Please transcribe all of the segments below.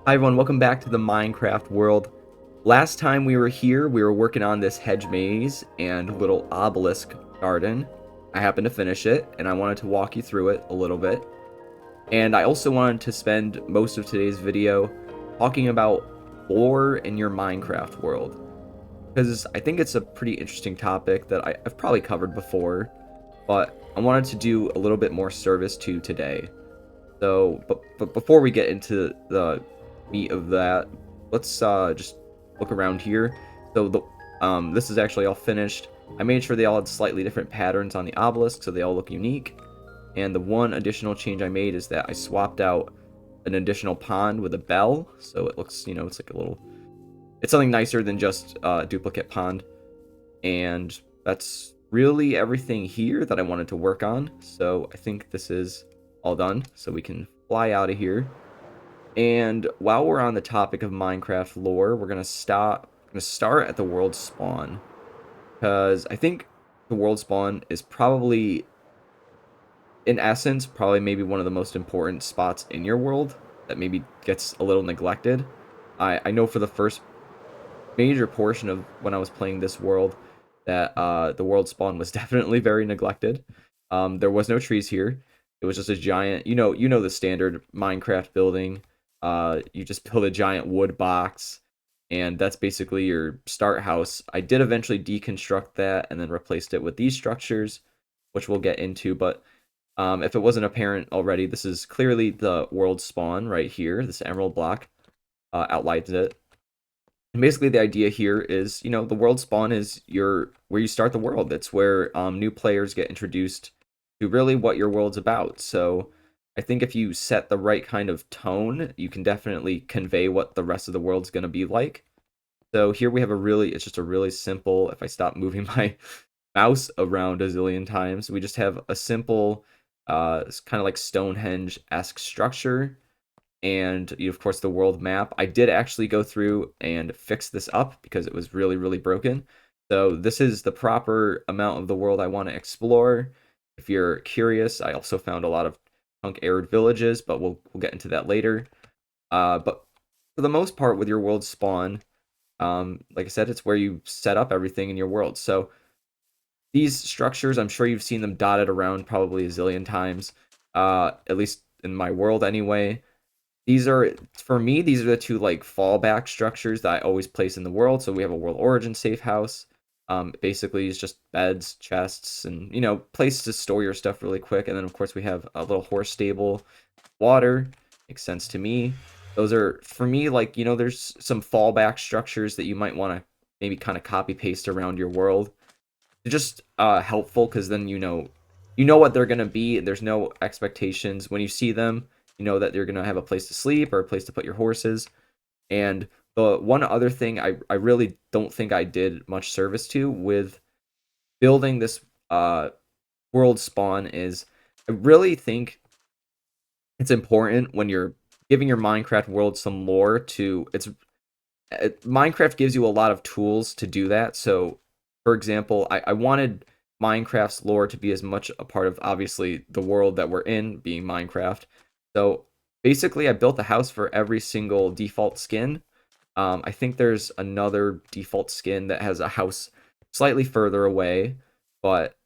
Hi everyone, welcome back to the Minecraft world. Last time we were here, we were working on this hedge maze and little obelisk garden. I happened to finish it, and I wanted to walk you through it a little bit. And I also wanted to spend most of today's video talking about lore in your Minecraft world. Because I think it's a pretty interesting topic that I've probably covered before, but I wanted to do a little bit more service to today. So, but before we get into the meat of that, let's just look around here. So this is actually all finished. I made sure they all had slightly different patterns on the obelisk, so they all look unique. And the one additional change I made is that I swapped out an additional pond with a bell, so it looks, it's like a little, it's something nicer than just a duplicate pond. And that's really everything here that I wanted to work on. So I think this is all done, so we can fly out of here. And while we're on the topic of Minecraft lore, we're gonna start at the world spawn, because I think the world spawn is probably, in essence, probably maybe one of the most important spots in your world that maybe gets a little neglected. I know for the first major portion of when I was playing this world that the world spawn was definitely very neglected. There was no trees here. It was just a giant, you know the standard Minecraft building. You just build a giant wood box, and that's basically your start house. I did eventually deconstruct that and then replaced it with these structures, which we'll get into. But if it wasn't apparent already, this is clearly the world spawn right here. This emerald block outlines it. And basically, the idea here is, the world spawn is where you start the world. It's where new players get introduced to really what your world's about. So I think if you set the right kind of tone, you can definitely convey what the rest of the world's going to be like. So here we have it's just a really simple, if I stop moving my mouse around a zillion times, we just have a simple, kind of like Stonehenge-esque structure, and of course the world map. I did actually go through and fix this up because it was really, really broken. So this is the proper amount of the world I want to explore. If you're curious, I also found a lot of chunk arid villages, but we'll get into that later. But for the most part, with your world spawn, like I said, it's where you set up everything in your world. So these structures, I'm sure you've seen them dotted around probably a zillion times, at least in my world anyway. For me, these are the two like fallback structures that I always place in the world. So we have a world origin safe house. Basically it's just beds, chests, and place to store your stuff really quick. And then of course we have a little horse stable, water. Makes sense to me. Those are for me, like, there's some fallback structures that you might want to maybe kind of copy paste around your world. They're just helpful because then you know what they're gonna be, and there's no expectations when you see them. You know that you're gonna have a place to sleep or a place to put your horses. And the one other thing I really don't think I did much service to with building this world spawn is, I really think it's important when you're giving your Minecraft world some lore to Minecraft gives you a lot of tools to do that. So, for example, I wanted Minecraft's lore to be as much a part of, obviously, the world that we're in, being Minecraft. So, basically, I built a house for every single default skin. I think there's another default skin that has a house slightly further away, but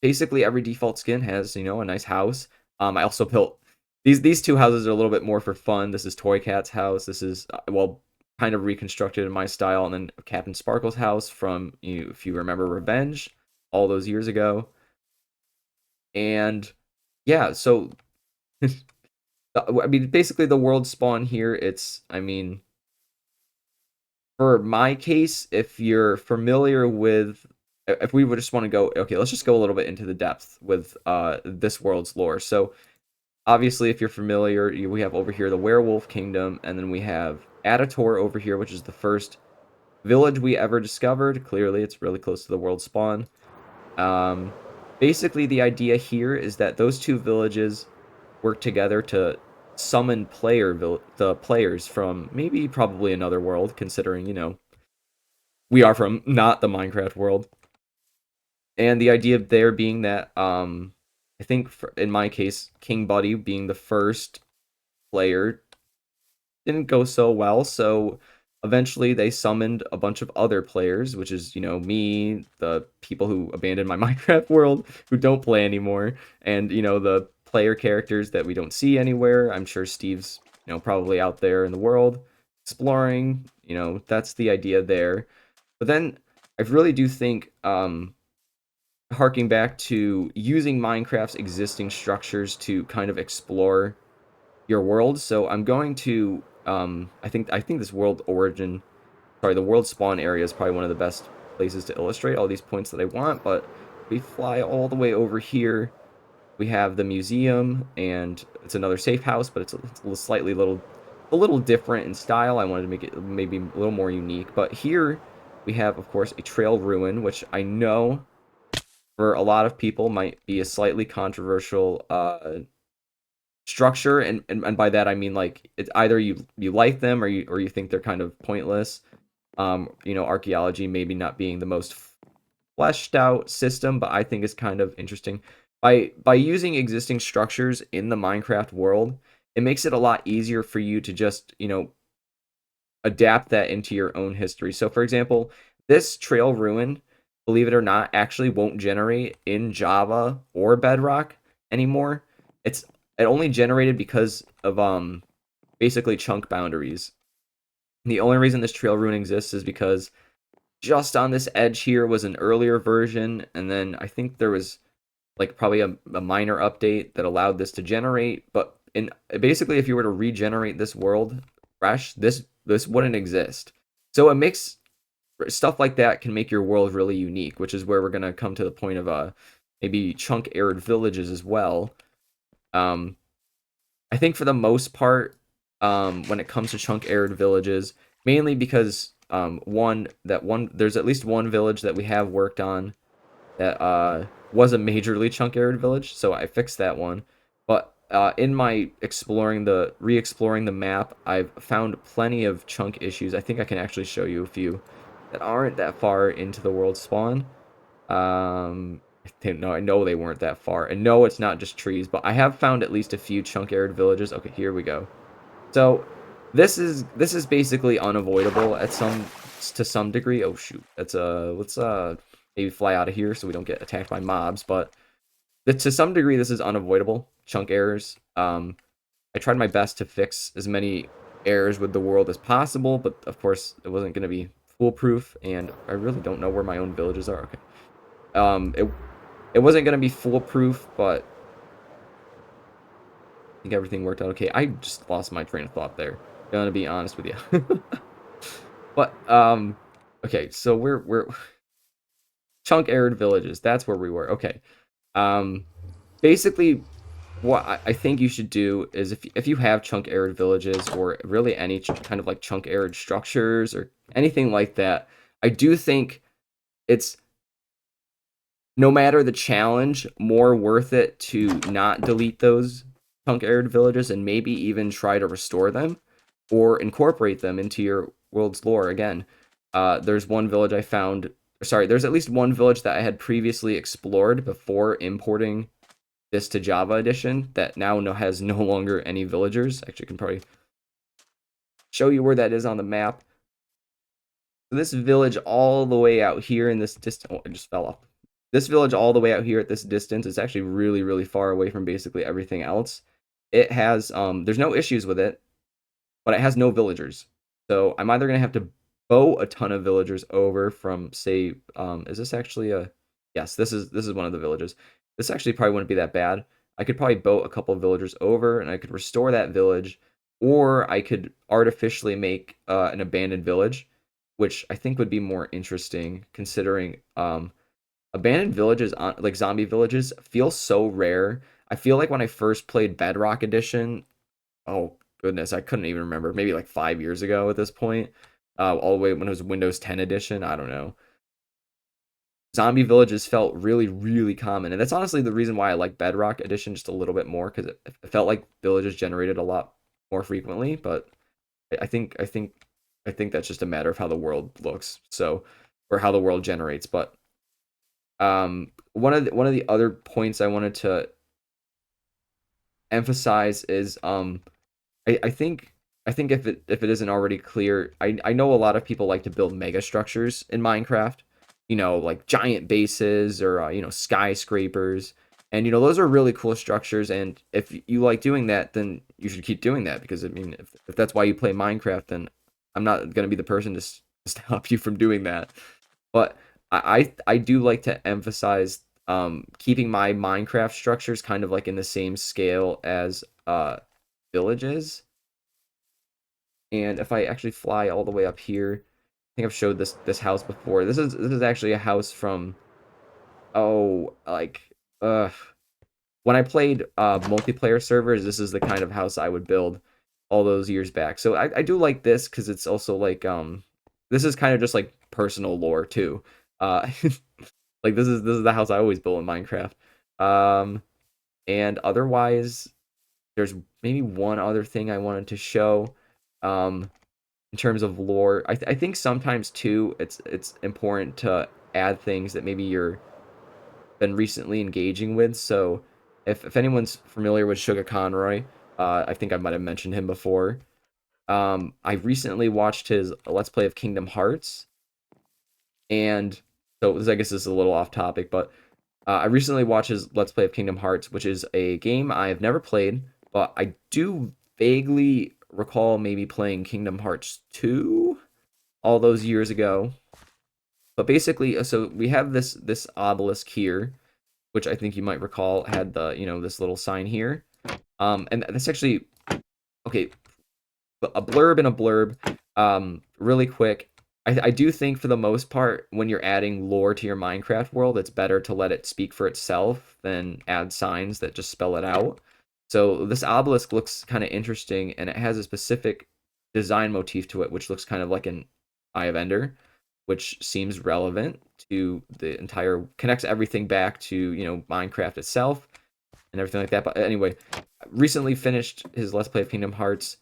basically every default skin has, a nice house. I also built these two houses are a little bit more for fun. This is Toy Cat's house. This is well, kind of reconstructed in my style, and then Captain Sparkle's house from, if you remember, Revenge all those years ago. And yeah, so I mean, basically the world spawn here. I mean, for my case, if you're familiar with, if we would just want to go, okay, let's just go a little bit into the depth with this world's lore. So obviously, if you're familiar, we have over here the Werewolf Kingdom, and then we have Atator over here, which is the first village we ever discovered. Clearly, it's really close to the world spawn. Um, Basically, the idea here is that those two villages work together to summon the players from maybe probably another world, considering, we are from not the Minecraft world. And the idea there being that, I think in my case, King Buddy being the first player didn't go so well. So eventually they summoned a bunch of other players, which is, me, the people who abandoned my Minecraft world, who don't play anymore, and, the player characters that we don't see anywhere. I'm sure Steve's, probably out there in the world exploring. That's the idea there. But then I really do think, harking back to using Minecraft's existing structures to kind of explore your world. So I'm going to I think this world origin, sorry, the world spawn area is probably one of the best places to illustrate all these points that I want, but we fly all the way over here. We have the museum, and it's another safe house, but it's a little different in style. I wanted to make it maybe a little more unique. But here we have, of course, a trail ruin, which I know for a lot of people might be a slightly controversial structure, and by that I mean, like, it's either you like them, or you think they're kind of pointless. Archaeology maybe not being the most fleshed out system, but I think is kind of interesting. By using existing structures in the Minecraft world, it makes it a lot easier for you to just, adapt that into your own history. So for example, this trail ruin, believe it or not, actually won't generate in Java or Bedrock anymore. It only generated because of basically chunk boundaries. The only reason this trail ruin exists is because just on this edge here was an earlier version, and then I think there was like probably a minor update that allowed this to generate. But in basically, if you were to regenerate this world fresh, this wouldn't exist. So it makes stuff like that can make your world really unique, which is where we're gonna come to the point of maybe chunk arid villages as well. Um, I think for the most part, when it comes to chunk arid villages, mainly because there's at least one village that we have worked on that was a majorly chunk arid village, so I fixed that one. But in my re-exploring the map, I've found plenty of chunk issues. I think I can actually show you a few that aren't that far into the world spawn. I know they weren't that far, and no, it's not just trees, but I have found at least a few chunk arid villages. Okay, here we go. So this is basically unavoidable to some degree. Oh shoot, let's maybe fly out of here so we don't get attacked by mobs. But to some degree, this is unavoidable. Chunk errors. I tried my best to fix as many errors with the world as possible, but of course it wasn't going to be foolproof, and I really don't know where my own villages are. Okay. It wasn't going to be foolproof, but I think everything worked out okay. I just lost my train of thought there. Gonna be honest with you. But okay, so we're chunk arid villages. That's where we were. Okay. Um Basically what I think you should do is if you have chunk arid villages, or really any kind of like chunk arid structures or anything like that, I do think it's, no matter the challenge, more worth it to not delete those chunk arid villages and maybe even try to restore them or incorporate them into your world's lore again. There's one village I found. Sorry, there's at least one village that I had previously explored before importing this to Java Edition that now has no longer any villagers. Actually, I can probably show you where that is on the map. So this village all the way out here in this distance. Oh, I just fell off. This village all the way out here at this distance is actually really, really far away from basically everything else. It has, there's no issues with it, but it has no villagers. So I'm either going to have to bow a ton of villagers over from, say, is this actually a, yes, this is one of the villages. This actually probably wouldn't be that bad. I could probably boat a couple of villagers over, and I could restore that village, or I could artificially make an abandoned village, which I think would be more interesting considering abandoned villages, like zombie villages, feel so rare. I feel like when I first played Bedrock Edition, oh goodness, I couldn't even remember, maybe like 5 years ago at this point, all the way when it was Windows 10 edition, I don't know. Zombie villages felt really, really common, and that's honestly the reason why I like Bedrock Edition just a little bit more, because it felt like villages generated a lot more frequently. But I think that's just a matter of how the world looks, so, or how the world generates. But one of the other points I wanted to emphasize is I think I think if it isn't already clear, I know a lot of people like to build mega structures in Minecraft, like giant bases or skyscrapers, and those are really cool structures. And if you like doing that, then you should keep doing that because I mean, if that's why you play Minecraft, then I'm not gonna be the person to stop you from doing that. But I do like to emphasize keeping my Minecraft structures kind of like in the same scale as villages. And if I actually fly all the way up here, I think I've showed this house before. This is actually a house from, oh, like uh when I played multiplayer servers, this is the kind of house I would build all those years back. So I do like this because it's also like this is kind of just like personal lore too. Uh like this is the house I always built in Minecraft. Um and otherwise there's maybe one other thing I wanted to show. Um in terms of lore. I think sometimes too it's important to add things that maybe you're been recently engaging with. So if anyone's familiar with Sugar Conroy, I think I might have mentioned him before. I recently watched his Let's Play of Kingdom Hearts, and so this I guess is a little off topic, but I recently watched his Let's Play of Kingdom Hearts, which is a game I have never played, but I do vaguely recall maybe playing Kingdom Hearts 2 all those years ago. But basically, so we have this obelisk here, which I think you might recall had the this little sign here. And that's actually okay. A blurb and a blurb. Really quick. I do think for the most part, when you're adding lore to your Minecraft world, it's better to let it speak for itself than add signs that just spell it out. So this obelisk looks kind of interesting, and it has a specific design motif to it, which looks kind of like an Eye of Ender, which seems relevant to the entire, connects everything back to, Minecraft itself and everything like that. But anyway, recently finished his Let's Play of Kingdom Hearts,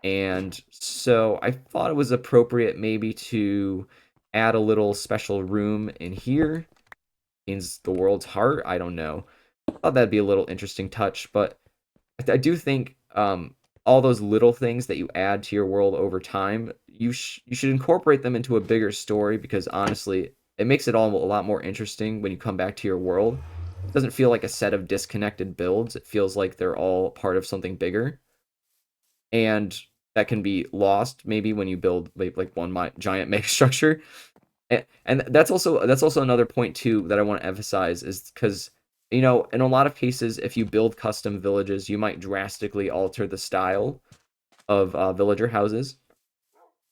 and so I thought it was appropriate maybe to add a little special room in here. Means the world's heart. I don't know. I thought that'd be a little interesting touch, but I do think all those little things that you add to your world over time, you should incorporate them into a bigger story because honestly, it makes it all a lot more interesting when you come back to your world. It doesn't feel like a set of disconnected builds. It feels like they're all part of something bigger, and that can be lost maybe when you build like one giant mega structure. And that's also another point too that I want to emphasize is because in a lot of cases, if you build custom villages, you might drastically alter the style of villager houses,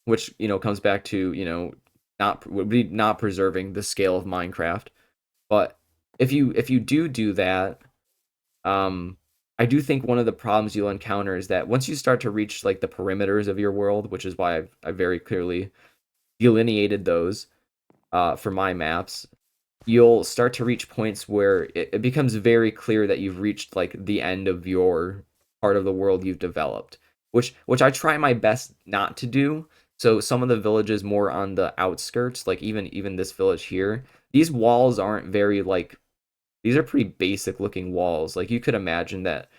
which comes back to not preserving the scale of Minecraft. But if you do that, um, I do think one of the problems you'll encounter is that once you start to reach like the perimeters of your world, which is why I very clearly delineated those for my maps, you'll start to reach points where it becomes very clear that you've reached like the end of your part of the world you've developed, which I try my best not to do. So some of the villages more on the outskirts, like even this village here, these walls aren't very like these are pretty basic looking walls. Like you could imagine that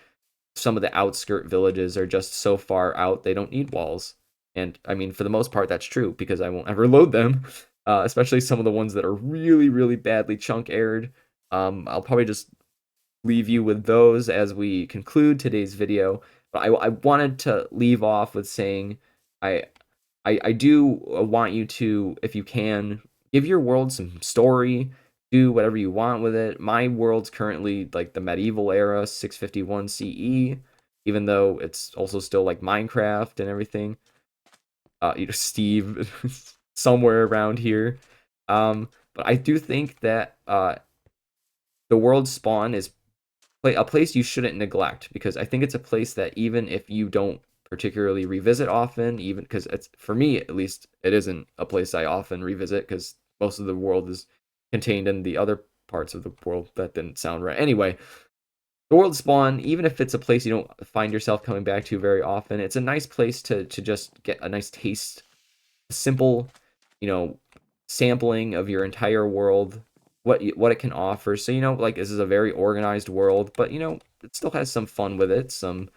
some of the outskirt villages are just so far out they don't need walls. And I mean, for the most part, that's true because I won't ever load them, especially some of the ones that are really, really badly chunk errored. I'll probably just leave you with those as we conclude today's video. But I wanted to leave off with saying I I do want you to, if you can, give your world some story, do whatever you want with it. My world's currently like the medieval era, 651 CE, even though it's also still like Minecraft and everything. Steve somewhere around here. But I do think that the world spawn is a place you shouldn't neglect because I think it's a place that even if you don't particularly revisit often, even because it's for me at least, it isn't a place I often revisit because most of the world is contained in the other parts of the world. That didn't sound right. Anyway, the world spawn, even if it's a place you don't find yourself coming back to very often, it's a nice place to just get a nice taste, a simple, you know, sampling of your entire world, what it can offer. So like this is a very organized world, but it still has some fun with it, some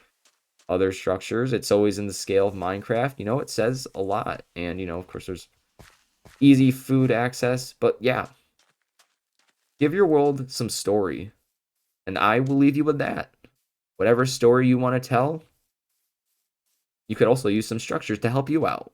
other structures. It's always in the scale of Minecraft. You know, it says a lot. And, you know, of course, there's easy food access. But yeah, give your world some story. And I will leave you with that. Whatever story you want to tell, you could also use some structures to help you out.